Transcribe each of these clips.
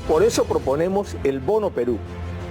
Por eso proponemos el Bono Perú,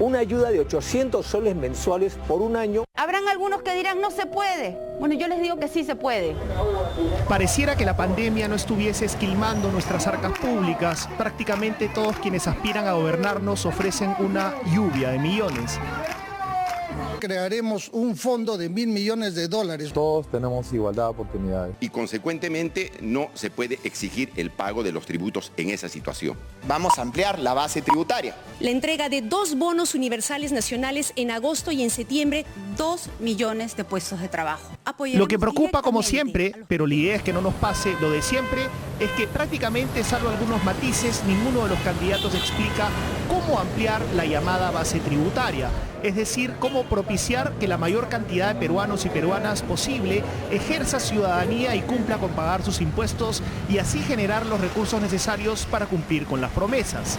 una ayuda de 800 soles mensuales por un año. Habrán algunos que dirán no se puede. Bueno, yo les digo que sí se puede. Pareciera que la pandemia no estuviese esquilmando nuestras arcas públicas. Prácticamente todos quienes aspiran a gobernarnos ofrecen una lluvia de millones. Crearemos un fondo de $1.000 millones. Todos tenemos igualdad de oportunidades. Y consecuentemente no se puede exigir el pago de los tributos en esa situación. Vamos a ampliar la base tributaria. La entrega de 2 bonos universales nacionales en agosto y en septiembre, 2 millones de puestos de trabajo. Lo que preocupa, como siempre, pero la idea es que no nos pase lo de siempre, es que prácticamente, salvo algunos matices, ninguno de los candidatos explica cómo ampliar la llamada base tributaria. Es decir, cómo propiciar que la mayor cantidad de peruanos y peruanas posible ejerza ciudadanía y cumpla con pagar sus impuestos y así generar los recursos necesarios para cumplir con las promesas.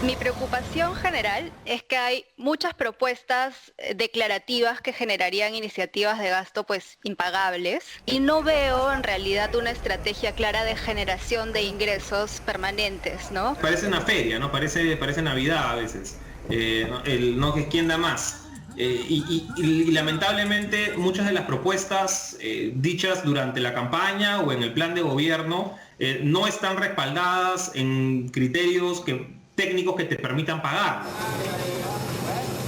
Mi preocupación general es que hay muchas propuestas declarativas que generarían iniciativas de gasto pues impagables y no veo en realidad una estrategia clara de generación de ingresos permanentes, ¿no? Parece una feria, ¿no? Parece Navidad a veces. No que quién da más. Y lamentablemente muchas de las propuestas dichas durante la campaña o en el plan de gobierno no están respaldadas en criterios técnicos que te permitan pagar.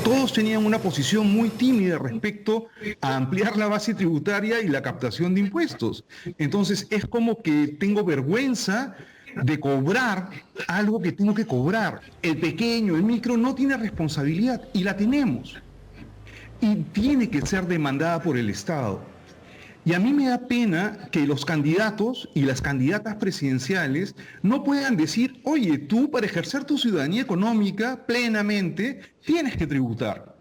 Todos tenían una posición muy tímida respecto a ampliar la base tributaria y la captación de impuestos. Entonces es como que tengo vergüenza de cobrar algo que tengo que cobrar. El pequeño, el micro no tiene responsabilidad y la tenemos. Y tiene que ser demandada por el Estado. Y a mí me da pena que los candidatos y las candidatas presidenciales no puedan decir, oye, tú para ejercer tu ciudadanía económica plenamente tienes que tributar.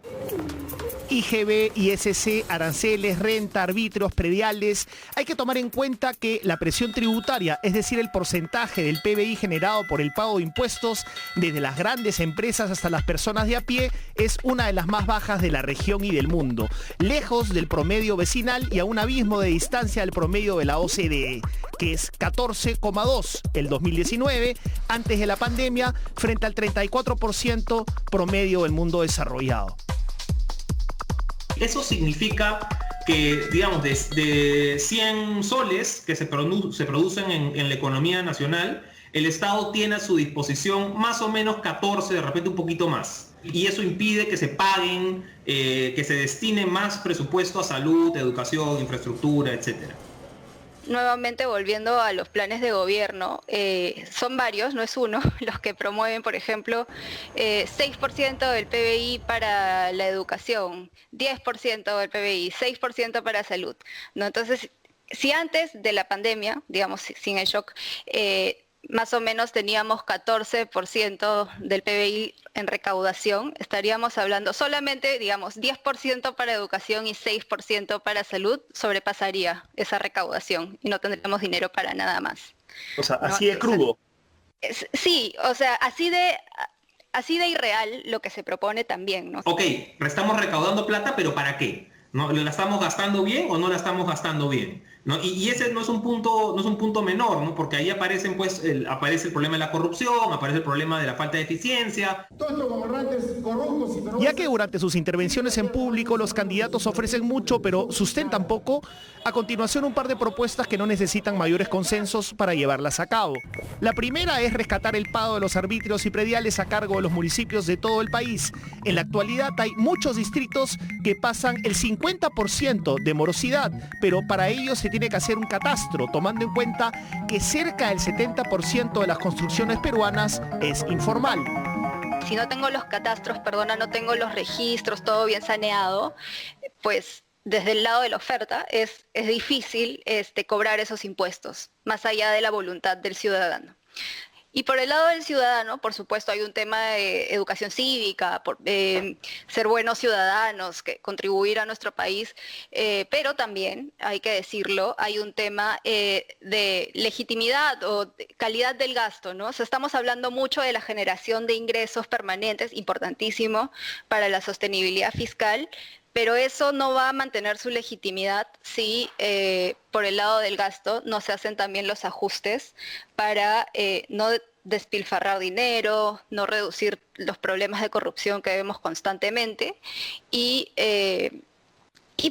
IGB, ISC, aranceles, renta, arbitrios, prediales. Hay que tomar en cuenta que la presión tributaria, es decir, el porcentaje del PBI generado por el pago de impuestos, desde las grandes empresas hasta las personas de a pie, es una de las más bajas de la región y del mundo, lejos del promedio vecinal y a un abismo de distancia del promedio de la OCDE, que es 14,2 el 2019, antes de la pandemia, frente al 34% promedio del mundo desarrollado. Eso significa que, digamos, de 100 soles que se producen en la economía nacional, el Estado tiene a su disposición más o menos 14, de repente un poquito más. Y eso impide que se paguen, que se destine más presupuesto a salud, educación, infraestructura, etcétera. Nuevamente volviendo a los planes de gobierno, son varios, no es uno, los que promueven, por ejemplo, 6% del PBI para la educación, 10% del PBI, 6% para salud, ¿no? Entonces, si antes de la pandemia, digamos, sin el shock, más o menos teníamos 14% del PBI en recaudación, estaríamos hablando solamente, digamos, 10% para educación y 6% para salud, sobrepasaría esa recaudación y no tendríamos dinero para nada más. O sea, así de crudo. Sí, o sea, así de irreal lo que se propone también, ¿no? Ok, estamos recaudando plata, pero ¿para qué? ¿No? ¿La estamos gastando bien o no la estamos gastando bien? ¿No? Y ese no es un punto menor, ¿no? Porque ahí aparece el problema de la corrupción, aparece el problema de la falta de eficiencia. Todos estos gobernantes corruptos y perversos. Ya que durante sus intervenciones en público los candidatos ofrecen mucho pero sustentan poco, a continuación un par de propuestas que no necesitan mayores consensos para llevarlas a cabo. La primera es rescatar el pago de los arbitrios y prediales a cargo de los municipios de todo el país. En la actualidad hay muchos distritos que pasan el 50% de morosidad, pero para ello se tiene que hacer un catastro, tomando en cuenta que cerca del 70% de las construcciones peruanas es informal. Si no tengo los catastros, no tengo los registros, todo bien saneado, pues desde el lado de la oferta es difícil cobrar esos impuestos, más allá de la voluntad del ciudadano. Y por el lado del ciudadano, por supuesto, hay un tema de educación cívica, ser buenos ciudadanos, contribuir a nuestro país, pero también, hay que decirlo, hay un tema de legitimidad o de calidad del gasto, ¿no? O sea, estamos hablando mucho de la generación de ingresos permanentes, importantísimo para la sostenibilidad fiscal, pero eso no va a mantener su legitimidad si por el lado del gasto no se hacen también los ajustes para no despilfarrar dinero, no reducir los problemas de corrupción que vemos constantemente y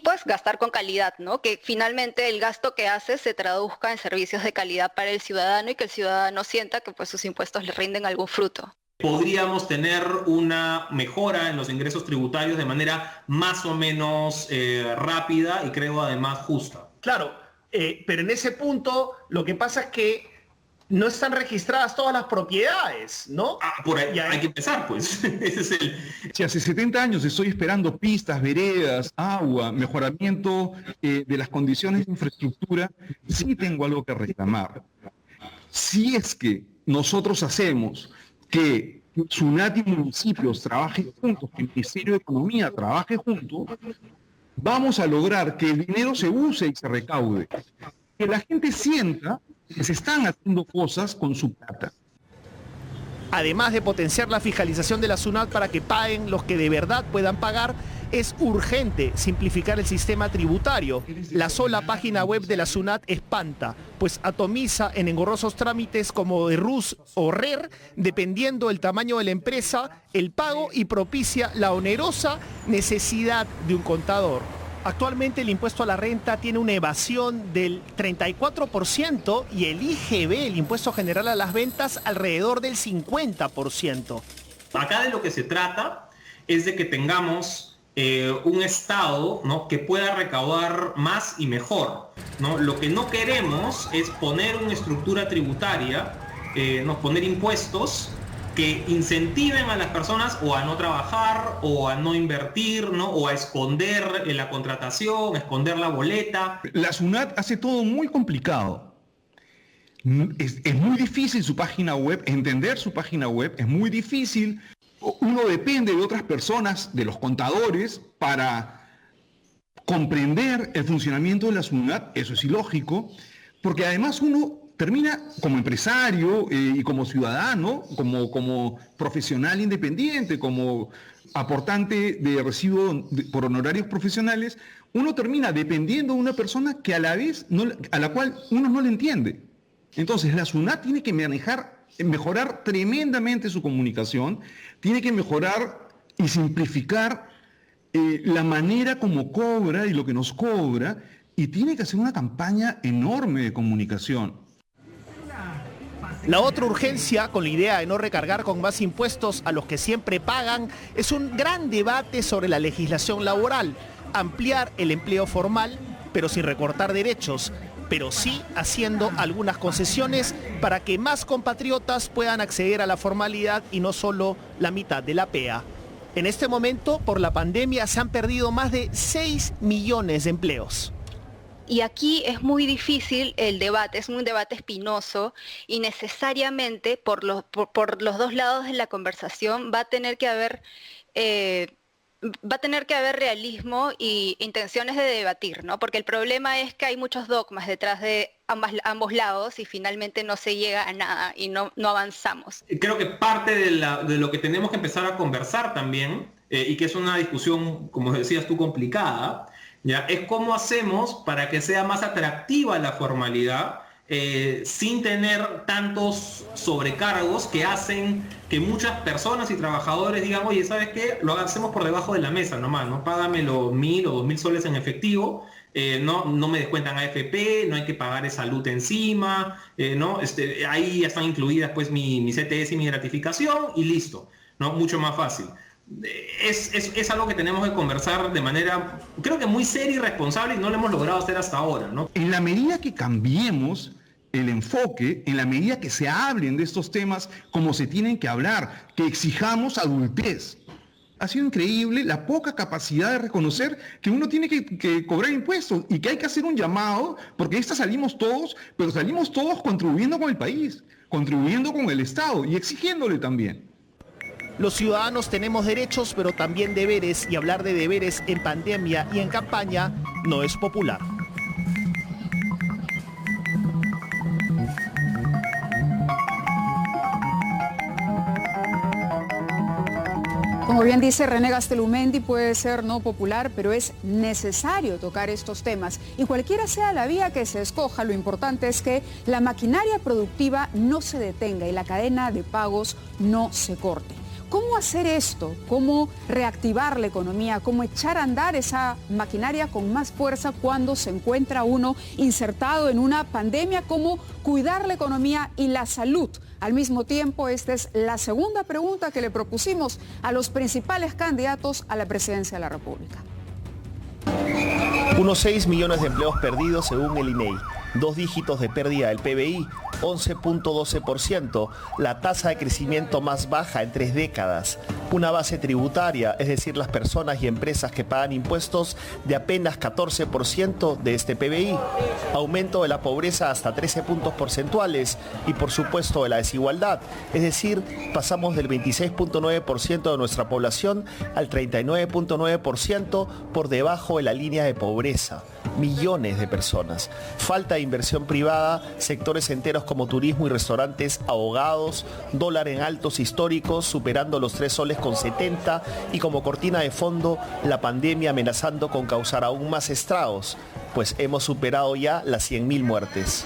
pues gastar con calidad, ¿no? Que finalmente el gasto que hace se traduzca en servicios de calidad para el ciudadano y que el ciudadano sienta que pues sus impuestos le rinden algún fruto. Podríamos tener una mejora en los ingresos tributarios de manera más o menos rápida y creo además justa. Claro, pero en ese punto lo que pasa es que no están registradas todas las propiedades, ¿no? Por ahí hay que empezar, pues. Ese es el... Si hace 70 años estoy esperando pistas, veredas, agua, mejoramiento de las condiciones de infraestructura, sí tengo algo que reclamar. Si es que nosotros hacemos que SUNAT y municipios trabajen juntos, que el Ministerio de Economía trabaje juntos, vamos a lograr que el dinero se use y se recaude. Que la gente sienta que se están haciendo cosas con su plata. Además de potenciar la fiscalización de la SUNAT para que paguen los que de verdad puedan pagar, es urgente simplificar el sistema tributario. La sola página web de la SUNAT espanta, pues atomiza en engorrosos trámites como de RUS o RER, dependiendo del tamaño de la empresa, el pago y propicia la onerosa necesidad de un contador. Actualmente el impuesto a la renta tiene una evasión del 34% y el IGB, el impuesto general a las ventas, alrededor del 50%. Acá de lo que se trata es de que tengamos un Estado, ¿no?, que pueda recaudar más y mejor, ¿no? Lo que no queremos es poner una estructura tributaria, no poner impuestos que incentiven a las personas o a no trabajar o a no invertir, ¿no?, o a esconder la contratación, a esconder la boleta. La SUNAT hace todo muy complicado. Es muy difícil su página web, entender su página web, es muy difícil. Uno depende de otras personas, de los contadores, para comprender el funcionamiento de la SUNAT. Eso es ilógico, porque además uno termina como empresario y como ciudadano, como profesional independiente, como aportante de recibo por honorarios profesionales, uno termina dependiendo de una persona que a la vez a la cual uno no le entiende. Entonces la SUNAT tiene que mejorar tremendamente su comunicación, tiene que mejorar y simplificar la manera como cobra y lo que nos cobra, y tiene que hacer una campaña enorme de comunicación. La otra urgencia, con la idea de no recargar con más impuestos a los que siempre pagan, es un gran debate sobre la legislación laboral. Ampliar el empleo formal, pero sin recortar derechos, pero sí haciendo algunas concesiones para que más compatriotas puedan acceder a la formalidad y no solo la mitad de la PEA. En este momento, por la pandemia, se han perdido más de 6 millones de empleos. Y aquí es muy difícil el debate, es un debate espinoso y necesariamente por los dos lados de la conversación va a tener que haber realismo y intenciones de debatir, ¿no? Porque el problema es que hay muchos dogmas detrás de ambos lados y finalmente no se llega a nada y no avanzamos. Creo que parte de lo que tenemos que empezar a conversar también, y que es una discusión, como decías tú, complicada, ¿ya?, es cómo hacemos para que sea más atractiva la formalidad sin tener tantos sobrecargos que hacen que muchas personas y trabajadores digan, oye, ¿sabes qué? Lo hacemos por debajo de la mesa nomás, ¿no? Págame los 1.000 o 2.000 soles en efectivo, no me descuentan AFP, no hay que pagar salud encima, ¿no? Ahí ya están incluidas pues mi CTS y mi gratificación y listo, ¿no? Mucho más fácil. Es algo que tenemos que conversar de manera, creo que muy seria y responsable, y no lo hemos logrado hacer hasta ahora, ¿no? En la medida que cambiemos el enfoque, en la medida que se hablen de estos temas como se tienen que hablar, que exijamos adultez. Ha sido increíble la poca capacidad de reconocer que uno tiene que cobrar impuestos y que hay que hacer un llamado, porque de esta salimos todos, pero salimos todos contribuyendo con el país, contribuyendo con el Estado y exigiéndole también. Los ciudadanos tenemos derechos, pero también deberes, y hablar de deberes en pandemia y en campaña no es popular. Como bien dice René Gastelumendi, puede ser no popular, pero es necesario tocar estos temas. Y cualquiera sea la vía que se escoja, lo importante es que la maquinaria productiva no se detenga y la cadena de pagos no se corte. ¿Cómo hacer esto? ¿Cómo reactivar la economía? ¿Cómo echar a andar esa maquinaria con más fuerza cuando se encuentra uno insertado en una pandemia? ¿Cómo cuidar la economía y la salud al mismo tiempo? Esta es la segunda pregunta que le propusimos a los principales candidatos a la presidencia de la República. Unos 6 millones de empleos perdidos según el INEI. 2 dígitos de pérdida del PBI, 11.12%, la tasa de crecimiento más baja en 3 décadas. Una base tributaria, es decir, las personas y empresas que pagan impuestos, de apenas 14% de este PBI. Aumento de la pobreza hasta 13 puntos porcentuales y, por supuesto, de la desigualdad. Es decir, pasamos del 26.9% de nuestra población al 39.9% por debajo de la línea de pobreza. Millones de personas. Falta de inversión privada, sectores enteros como turismo y restaurantes ahogados, dólar en altos históricos, superando los 3 soles con 70 y como cortina de fondo, la pandemia amenazando con causar aún más estragos, pues hemos superado ya las 100.000 muertes.